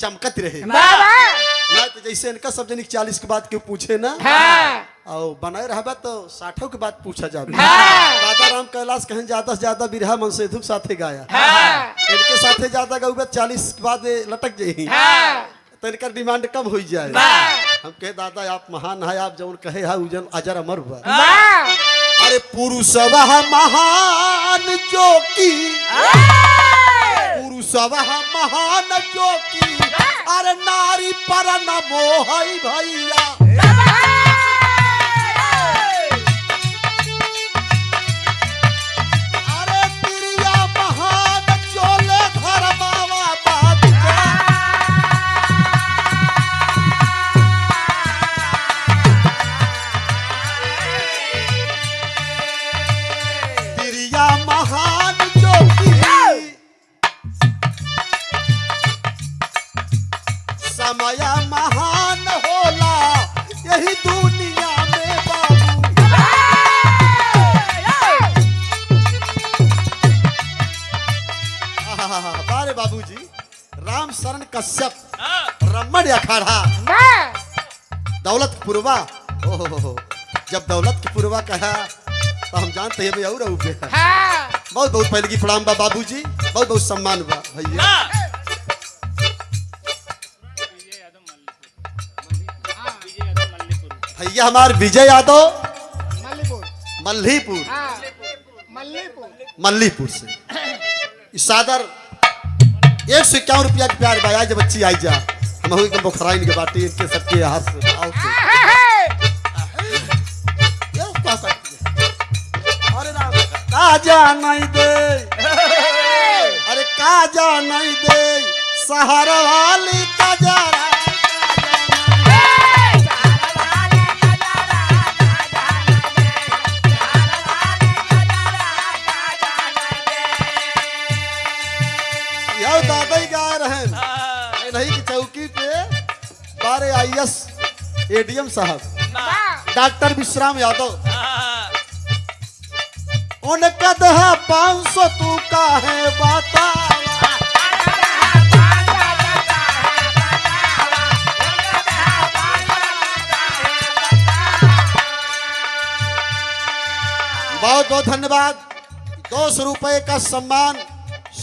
चमकत रहे वाह, वाह। ना तो जैसे इनका सब जनिक 40 के बाद क्यों पूछे ना हाँ। और बनाए रहबा तो 60 के बाद पूछा जाता हाँ। राधा राम कैलाश कहें ज्यादा से ज्यादा बिरहा मन से दुख साथे गाया हाँ। इनके साथे ज्यादा गौबा 40 के बाद लटक जाही हाँ। तो इनका डिमांड कम हो जाए वाह। हम कहे दादा आप महान है आप जौन कहे है उजन अजर अमर हुआ वाह। अरे पुरुष वह महान जो की पुरुष वह महान जो की अरे नारी पर न मोह भैया अरे प्रिया महान चोले घर बाबा बात प्रिया महान जो की समय महान होला यही दुनिया में बाबू बारे बाबूजी राम शरण कश्यप रमण अखाड़ा वाह। दौलत पुरवा ओहो जब दौलत की पुरवा कहा तो हम जानते हैं और हाँ। बहुत बहुत पहले की प्रणाम बा बाबूजी बहुत बहुत सम्मान बा भैया भैया हमारे विजय यादव मल्लीपुर। मल्लीपुर हाँ। मल्लीपुर। मल्लीपुर से इस सादर 151 रुपया के प्यार बाया जब बच्ची आई जा हम हो एकदम बुखराइन के बाटी इनके सबके हाथ से भाव से ये क्या सकती है अरे ना काजा नहीं दे अरे काजा नहीं दे सहारा वाली काजरा दादा ही गा रहे नहीं की चौकी पे बारे आईएएस एडीएम साहब डॉक्टर विश्राम यादव उनका दहा 500 तू का है बाता बहुत बहुत धन्यवाद 200 रुपए का सम्मान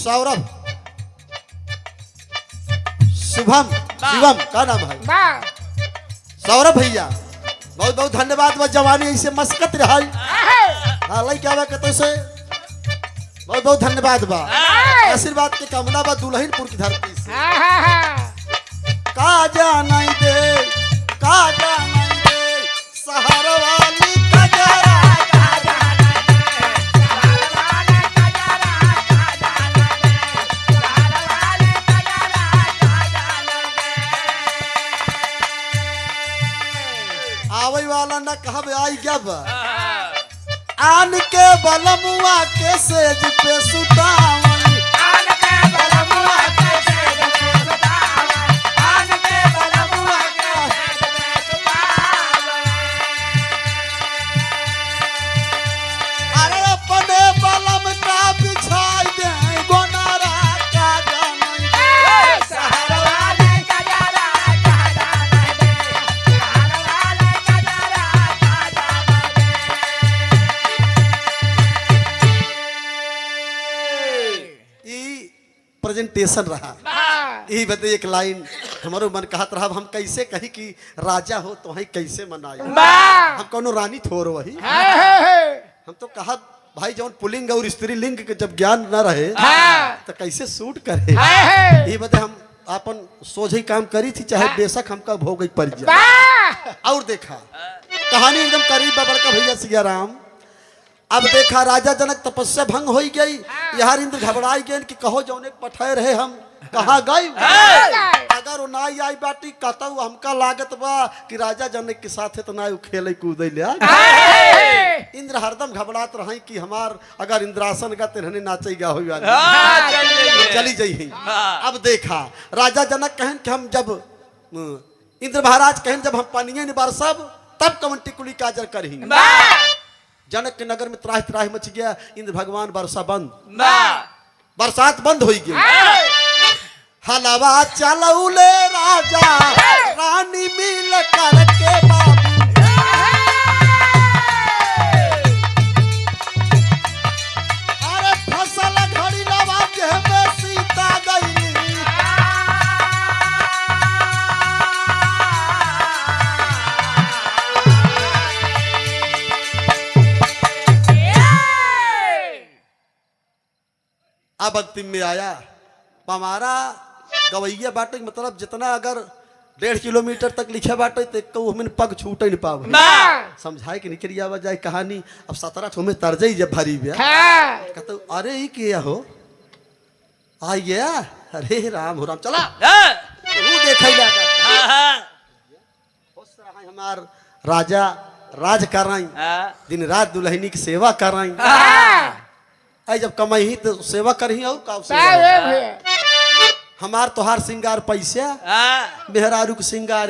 सौरभ शुभम शिवम का नाम है वाह। सौरभ भैया बहुत बहुत धन्यवाद वह जवानी ऐसे मस्कत रहा हाल क्या बा कहते से बहुत बहुत धन्यवाद बा आशीर्वाद के कामना बा दुल्हनपुर की धरती से काजा नहीं दे काजा नहीं दे सहारा वाली काजरा आवे वाला ना कहब आई क्या बा आन के बलमुआ के सेज पे सुतावनी आन के बलमुआ के सेज पे सुतावनी आन के बलमुआ के सेज पे सुतावनी अरे अपने बलम का बिछाई दे गोनारा का जानई सहारा वाले का जरा का जानई दे सहारा वाले का जरा का जानई दे ई प्रेजेंटेशन रहा यही बते एक लाइन हमारो मन कहत रहा हम कैसे कही कि राजा हो तो ही कैसे मनाई हम कोनो रानी थोर वही हम तो कहा भाई जौन पुलिंग और स्त्री लिंग के जब ज्ञान न रहे तो कैसे सूट करे यही बते हम अपन सोझे काम करी थी चाहे बेशक हमका भोग पड़ जाए। और देखा कहानी एकदम करीब बा बड़का भैया सिया राम। अब देखा राजा जनक तपस्या भंग हो गई, यार इंद्र घबराई गए कि कहो जौने पठाए रहे हम कहाँ गए। अगर वो ना आई बाटी कहता हमका लागत बा कि राजा जनक के साथ है तो ना खेले कूदे लिया। इंद्र हरदम घबरात रहे कि हमार अगर इंद्रासन का तेरहने नाचेगा हो चली जाई। अब देखा राजा जनक कहन कि हम जब इंद्र महाराज कहन जब हम पानिये ने बरसब तब कवन टिकुली काजर करही। जनक के नगर में त्राहि त्राहि मच गया। इंद्र भगवान वर्षा बंद, बरसात बंद हो गई। हलवा चलौले राजा रानी मिल करके बाबू अरे फसल घड़ी लवा के में सीता गई। अब अंतिम में आया हमारा गवैया बाटे मतलब जितना अगर 1.5 किलोमीटर तक लिखे बाटे तो हमें पग छूटे नहीं पावे। समझाए कि निकल आवा जाए कहानी। अब 17 में तरजई जब भरी गया कहते अरे ये किया हो आ गया। अरे राम हो राम चला वो देखे हमार राजा राज कर रही दिन रात दुल्हनी की सेवा कर रही। आई जब कमाई तो सेवा करही और का हमार तोहार सिंगार पैसा मेहरारू के सिंगार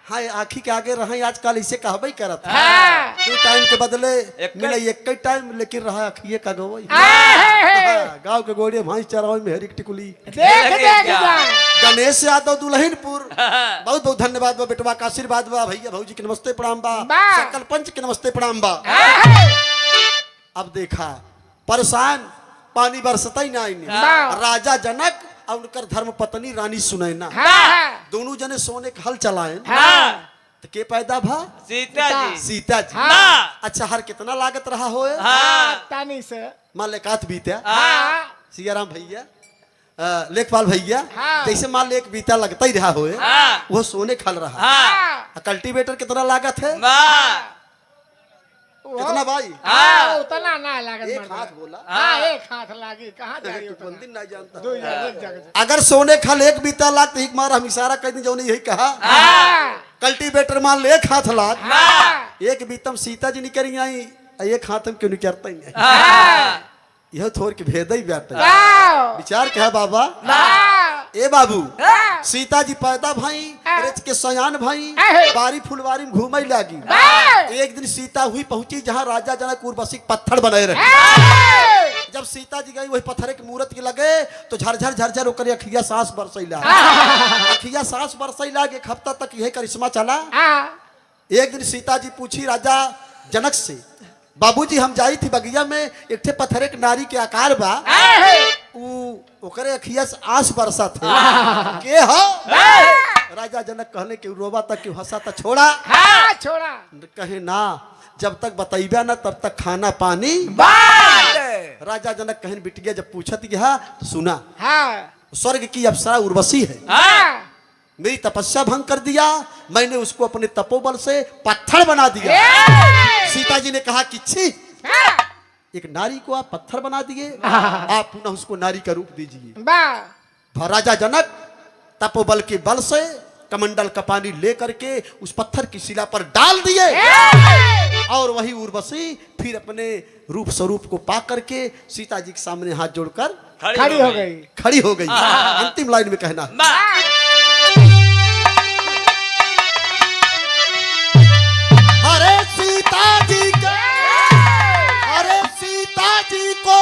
हाय आखी के आगे रहे आजकल इसे कहबे करत दो टाइम के बदले मिले एक टाइम लेकिन रहा अखिए का गवई गांव के गोड़े भैंस चरावे में हरिक टिकुली। गणेश यादव दुल्हनपुर बहुत बहुत धन्यवाद बा बेटवा का आशीर्वाद बा। भैया भौजी के नमस्ते प्रणाम बा। सकल पंच के नमस्ते प्रणाम बा। अब देखा परेशान पानी बरसता ही ना। राजा जनक और उनकर धर्म पत्नी रानी सुनैना दोनों जने सोने के हल चलाए तो के पैदा भा सीता जी। सीता जी। अच्छा हर कितना लागत रहा हो तानी से मान ले कात बीता सियाराम भैया लेखपाल भैया जैसे मान ले एक बीता लगता ही रहा हो वो सोने खल रहा। कल्टीवेटर कितना लागत है कितना भाई उतना ना लागत एक हाथ बोला एक हाथ लागी कहाँ जा रही हो तू दिन नहीं जानता। दो एक जगह अगर सोने खल एक बीता लाख तो एक मार हम इशारा कर दी जो यही कहा कल्टीवेटर मान ले एक हाथ लाख एक बीतम सीता जी निकल आई एक हाथ हम क्यों नहीं करता ही यह थोड़ के भेद ही बैठा विचार क्या बाबा ए बाबू सीता जी पैदा भाई रच के सयान भाई बारी फुलवारी में घूमे लगी। एक दिन सीता हुई पहुंची जहां राजा जनक उर्वशी पत्थर बनाए रहे। जब सीता जी गई वही पत्थर के मूर्त के लगे तो झरझर झरझर होकर अखिया सांस बरसैला अखिया सांस बरसैला एक हफ्ता तक यह करिश्मा चला। एक दिन सीता जी पूछी राजा जनक से बाबूजी हम जाई थी बगिया में एक थे पत्थर के नारी के आकार बा ओकरे अखिया से आंस बरसा थे के हो राजा जनक कहले कि रोबा तक कि हंसा तक छोड़ा छोड़ा कहे ना जब तक बतैबा ना तब तक खाना पानी राजा जनक कहन बिटिया जब पूछत गया तो सुना स्वर्ग की अप्सरा उर्वशी है मेरी तपस्या भंग कर दिया मैंने उसको अपने तपोबल से पत्थर बना दिया। सीता जी ने कहा कि छी एक नारी को आप पत्थर बना दिए आप पुनः उसको नारी का रूप दीजिए। राजा जनक तपोबल के बल से कमंडल का पानी लेकर के उस पत्थर की शिला पर डाल दिए और वही उर्वशी फिर अपने रूप स्वरूप को पा करके सीता जी के सामने हाथ जोड़कर खड़ी हो गई। अंतिम लाइन में कहना अरे सीता जी को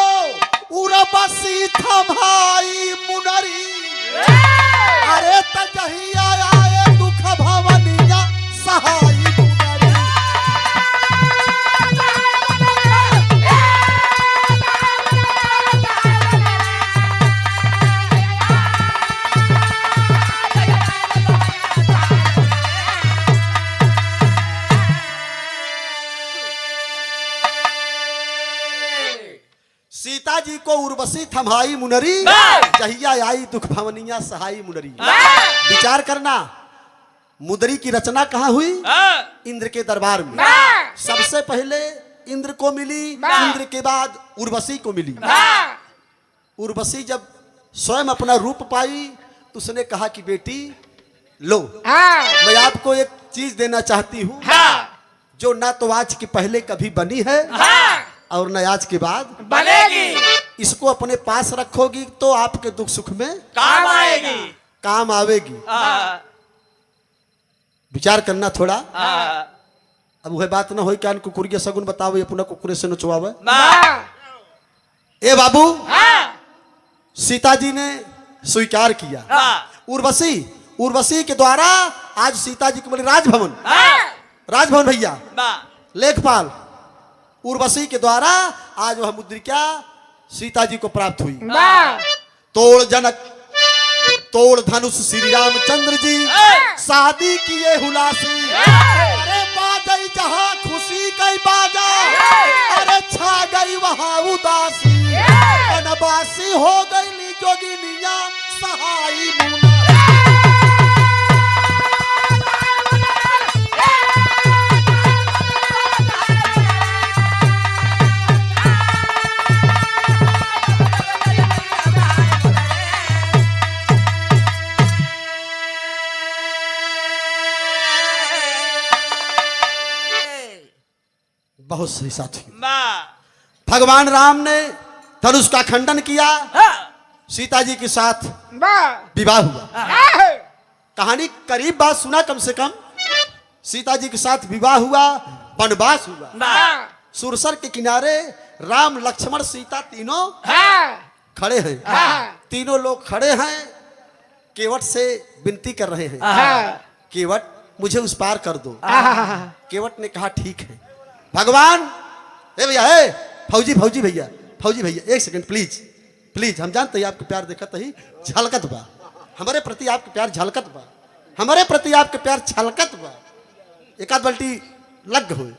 उर्वशी थमाई मुनरी अरे तजहिया आए दुख भवनिया सहाई मुनरी। जी को उर्वशी थमाई मुनरी, जहिया आई दुख भवनिया सहाई मुनरी। विचार करना, मुदरी की रचना कहाँ हुई? इंद्र के दरबार में। सबसे पहले इंद्र को मिली, इंद्र के बाद उर्वशी को मिली। उर्वशी जब स्वयं अपना रूप पाई तो उसने कहा कि बेटी लो, मैं आपको एक चीज देना चाहती हूँ जो ना तो आज के पहले कभी बनी है और न आज के बाद बनेगी। इसको अपने पास रखोगी तो आपके दुख सुख में काम आएगी। काम आवेगी। विचार करना थोड़ा। अब वह बात ना हो कान कुकुर के सगुन बतावे अपना कुकुरे से नचवावे। ए बाबू, सीता जी ने स्वीकार किया। उर्वशी के द्वारा आज सीता जी को बोले राजभवन भैया लेखपाल, उर्वशी के द्वारा आज वह मुद्रिका सीता जी को प्राप्त हुई। तोड़ जनक तोड़ धनुष श्री रामचंद्र जी शादी किए हुलासी। अरे बाजई जहां खुशी गई बाजा, अरे छा गई वहां उदासी। बनवासी हो गई जोगिनिया सहाई मुना। बहुत सही साथी। भगवान राम ने धनुष का खंडन किया, सीता जी के साथ विवाह हुआ। कहानी करीब बात सुना, कम से कम सीता जी के साथ विवाह हुआ, वनवास हुआ। सुरसर के किनारे राम लक्ष्मण सीता तीनों खड़े हैं। तीनों लोग खड़े हैं, केवट से विनती कर रहे हैं, केवट मुझे उस पार कर दो। केवट ने कहा ठीक है। भगवान ए भैया, फौजी भैया, एक सेकंड प्लीज। हम जानते हैं आपके प्यार देखत ही झलकत बा, हमारे प्रति आपके प्यार झलकत बा, हमारे प्रति आपके प्यार छलकत बा। एक आध बाल्टी लग हुए।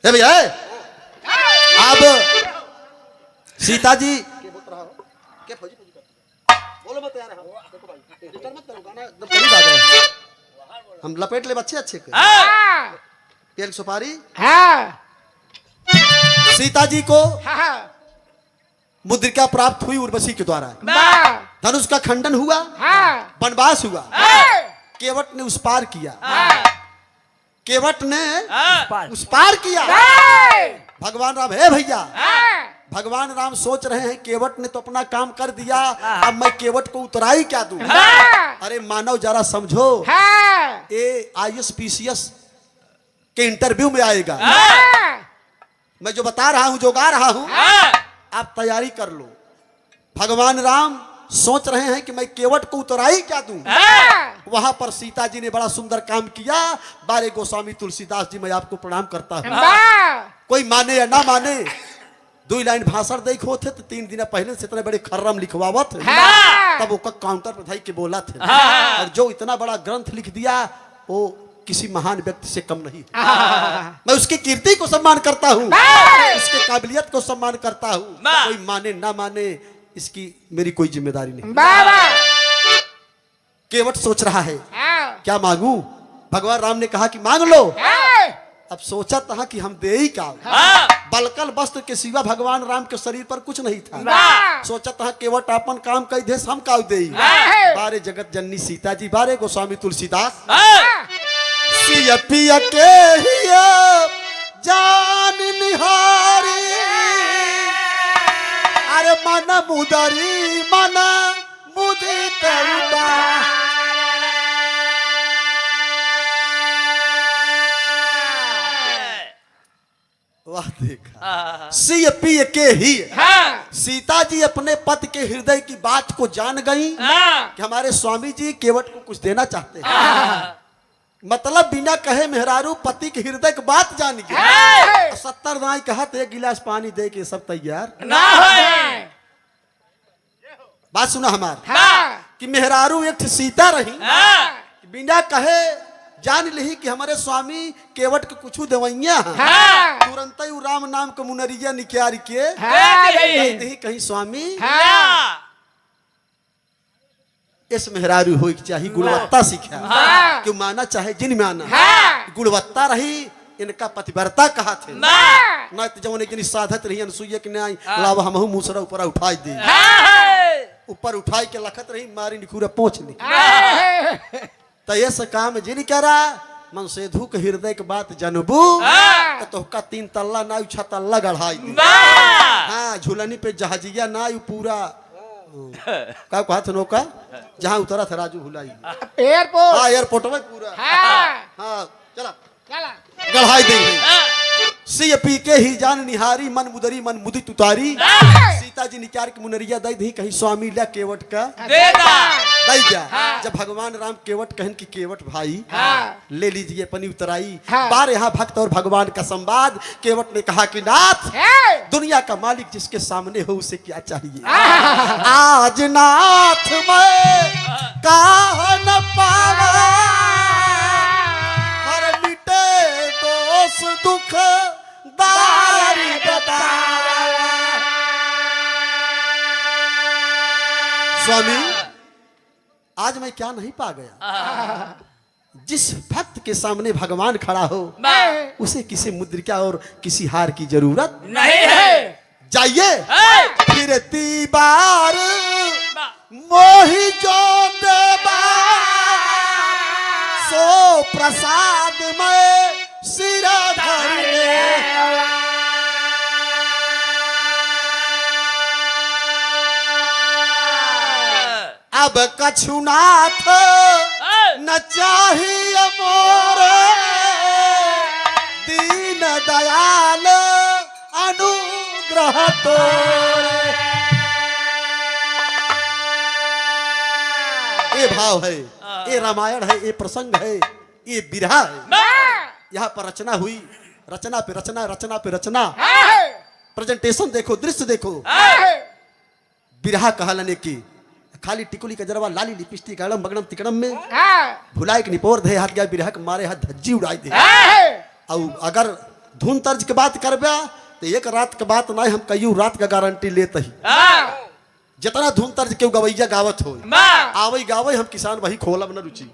ए भैया, अब सीता जी बोलो मत यार, देखो भाई इंटर मत करो, गाना एकदम करीब आ गया। हम लपेट ले अच्छे तेल सुपारी। सीता जी को मुद्रिका प्राप्त हुई उर्वशी के द्वारा। धनुष का खंडन हुआ, वनवास हुआ। केवट ने उस पार किया, केवट ने उस पार किया। भगवान राम, हे भैया, भगवान राम सोच रहे हैं केवट ने तो अपना काम कर दिया, अब मैं केवट को उतराई क्या दूं? अरे मानव जरा समझो, ये ISPCS के इंटरव्यू में आएगा। मैं जो बता रहा हूं, जो गा रहा हूं, आप तैयारी कर लो। भगवान राम सोच रहे हैं कि मैं केवट को उतराई क्या दूं? वहां पर सीता जी ने बड़ा सुंदर काम किया। बारे गोस्वामी तुलसीदास जी, मैं आपको प्रणाम करता हूं। कोई माने या ना माने, 2 लाइन भाषण देखो थे तो 3 दिन पहले से इतने बड़े खर्रम लिखवावत तब वो काउंटर पर धाई के बोला थे। और जो इतना बड़ा ग्रंथ लिख दिया वो किसी महान व्यक्ति से कम नहीं। मैं उसकी कीर्ति को सम्मान करता हूँ, उसके काबिलियत को सम्मान करता हूँ। कोई माने ना माने, इसकी मेरी कोई जिम्मेदारी नहीं। केवट सोच रहा है क्या मांगू? भगवान राम ने कहा कि मांग लो। अब सोचा था कि हम दे ही क्या, बलकल वस्त्र के सिवा भगवान राम के शरीर पर कुछ नहीं था। सोचा था केवट अपन काम कई देश हम का दे। बारे जगत जननी सीता जी, बारे गोस्वामी तुलसीदास, सिया पिया के हिया जान निहारी, अरे मन मुदरी मन मुदित वाह देखा। सिय पिय के ही सीता जी अपने पति के हृदय की बात को जान गई कि हमारे स्वामी जी केवट को कुछ देना चाहते हैं। मतलब बिना कहे मेहरारू पति के हृदय की बात जान गई। 70 दाई कहा तो 1 गिलास पानी दे के सब तैयार ना है। बात सुना हमार कि मेहरारू एक सीता रही, बिना कहे जान ली कि हमारे स्वामी केवट के कुछ दवाइया हाँ। तुरंत ही उ राम नाम के मुनरिया निकाल के हाँ। कह दही कहीं स्वामी हाँ। इस मेहरारू हो चाहिए गुणवत्ता सीखा हाँ। क्यों माना चाहे जिन माना हाँ। गुणवत्ता रही इनका पतिव्रता कहा थे हाँ। न तो जवन एक साधत रही अनसुईया के न्याय लाभ हमहू मूसरा ऊपर उठाई दे ऊपर उठाई के लखत रही मारी निखूरा पहुंच ली तो ये से काम जिन करा मन से धुक हृदय के बात जनबू तो का 3 तल्ला ना 6 तल्ला गढ़ाई दी हाँ झूलनी पे जहाजिया ना पूरा का कहा था नौका जहाँ उतरा था राजू भुलाई एयरपोर्ट। हाँ एयरपोर्ट में पूरा हाँ। हाँ चला चला। गढ़ाई देंगे सी पी के ही जान निहारी मन मुदरी मन मुदित उतारी सीता जी निकार के मुनरिया दई दी कहीं स्वामी ला केवट का दई जा जब भगवान राम केवट कहन की केवट भाई हाँ। ले लीजिए अपनी उतराई हाँ। बार यहाँ भक्त और भगवान का संवाद केवट ने कहा कि नाथ है। दुनिया का मालिक जिसके सामने हो उसे क्या चाहिए आज नाथ मैं कहा न पावा हर मिटे दोष दुख दारी बतावा स्वामी आज मैं क्या नहीं पा गया जिस भक्त के सामने भगवान खड़ा हो उसे किसी मुद्रिका और किसी हार की जरूरत नहीं है। जाइए फिर तीबार मोहि जो देवा सो प्रसाद में सिर धर ले अब कछुनाथ न चाहिए मोरे दीन दयाल अनुग्रह तोरे ये भाव है ये रामायण है ये प्रसंग है ये बिरहा है यहाँ पर रचना हुई रचना पे रचना रचना पे रचना प्रेजेंटेशन देखो दृश्य देखो बिरहा कहलने की खाली टिकुली का जरवा लाली लिपस्टिक गड़म बगड़म तिकड़म में भुलाई के निपोर दे हाथ गया बिरहा के मारे हाथ धज्जी उड़ाई दे और अगर धुन तर्ज के बात करबा तो एक रात के बात नहीं हम कई रात का गारंटी लेते ही जितना धुन तर्ज के गवैया गावत हो आवई गावे हम किसान वही खोलब न रुचि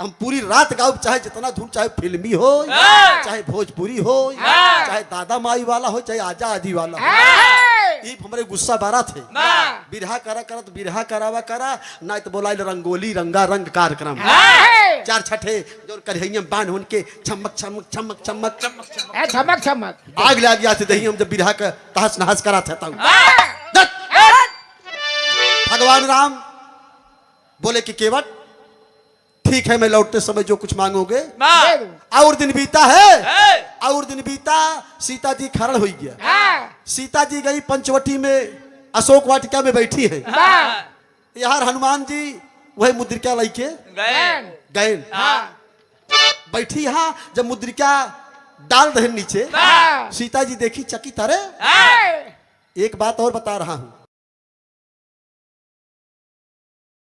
हम पूरी रात गाओ चाहे जितना धुन चाहे फिल्मी हो चाहे भोजपुरी हो चाहे दादा माई वाला हो चाहे आजा आदि वाला हो ये हमारे गुस्सा बारा थे बिरहा करा करा तो बिरहा करावा करा ना तो बोला रंगोली रंगा रंग कार्यक्रम 4 छठे जो कढ़ैया बांध उनके चमक चमक चमक चमक चमक चमक चमक आग लग गया थे दही हम जब बिरहा का तहस नहस करा था तब भगवान राम बोले कि केवट ठीक है मैं लौटते समय जो कुछ मांगोगे और दिन बीता है और दिन बीता सीता जी खरण हो गया सीता जी गई पंचवटी में अशोक वाटिका में बैठी है यार हनुमान जी वही मुद्रिका लेके गए बैठी यहाँ जब मुद्रिका डाल रहे नीचे सीता जी देखी चकित अरे एक बात और बता रहा हूं